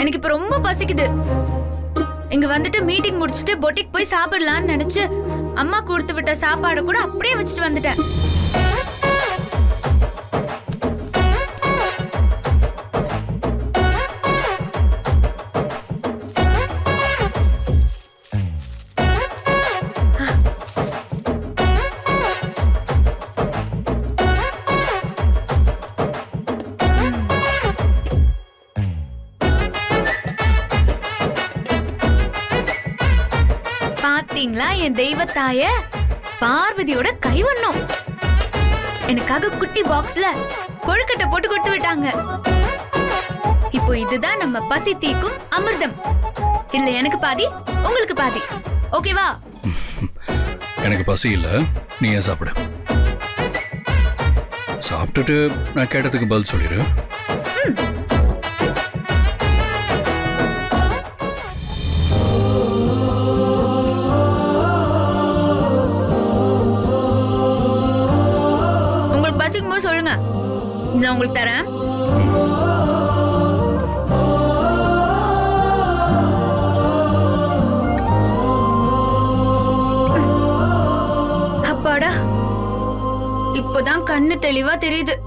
எனக்கு இப்ப ரொம்ப பசிக்குது. இங்க வந்துட்டு மீட்டிங் முடிச்சிட்டு பொட்டிக் போய் சாப்பிடலாம்னு நினைச்சு அம்மா கொடுத்து விட்ட சாப்பாடு கூட அப்படியே வச்சுட்டு வந்துட்டேன். பாத்தீங்களா என் தெய்வத்தாய பார்வதியோட கைவண்ணம். எனக்காக குட்டி பாக்ஸ்ல கொழுக்கட்டை போட்டு கொடுத்து விட்டாங்க. இப்போ இதுதான் நம்ம பசி தீக்கும் அமிர்தம். இல்ல எனக்கு பாதி உங்களுக்கு பாதி. ஓகேவா? எனக்கு பசி இல்ல, நீ ஏன் சாப்பிடு. சாப்பிட்டுட்டு நான் கேட்டதுக்கு பதில் சொல்லிடு. பசிக்கும்போது சொல்லுங்க, நான் உங்களுக்கு தரேன். அப்பாடா, இப்போதான் கண்ணு தெளிவா தெரியுது.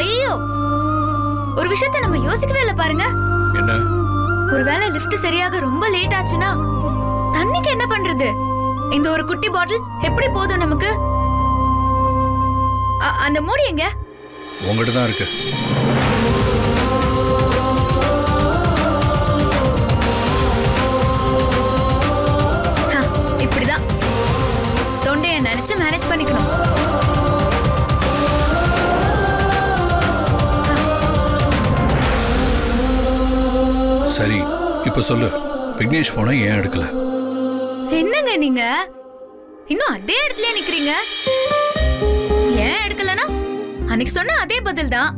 ஐயோ, ஒரு விஷயத்தை நம்ம யோசிக்கவே இல்ல பாருங்க. என்ன? ஒருவேளை லிஃப்ட் சரியாக ரொம்ப லேட் ஆச்சுன்னா தண்ணிக்கு என்ன பண்றது? இந்த ஒரு குட்டி பாட்டில் எப்படி போதும் நமக்கு? அந்த மூடி எங்க? உங்ககிட்ட தான் இருக்கு. இப்படிதான் தொண்டைய நினைச்சு மேனேஜ் பண்ணிக்கணும். சரி, இப்ப சொல்லு, விக்னேஷ் போனை ஏன் எடுக்கல? என்னங்க நீங்க இன்னும் அதே இடத்துல நிக்கிறீங்க? ஏன் எடுக்கலனா அன்னைக்கு சொன்ன அதே பதில் தான்.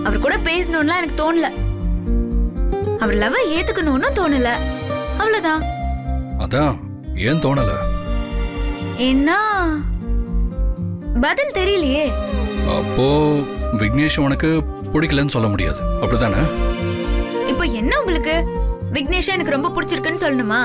அவர் கூட பேசணும்லாம் எனக்கு தோணல. அவர் லவ் ஏத்துக்கணும்னு தோணல. அவ்வளவுதான். அதான் ஏன் தோணல? என்ன பதில் தெரியலையே. அப்போ விக்னேஷ் உனக்கு பிடிக்கலன்னு சொல்ல முடியாது, அப்படிதானே? இப்போ என்ன உங்களுக்கு? விக்னேஷ் எனக்கு ரொம்ப பிடிச்சிருக்குன்னு சொல்லணுமா?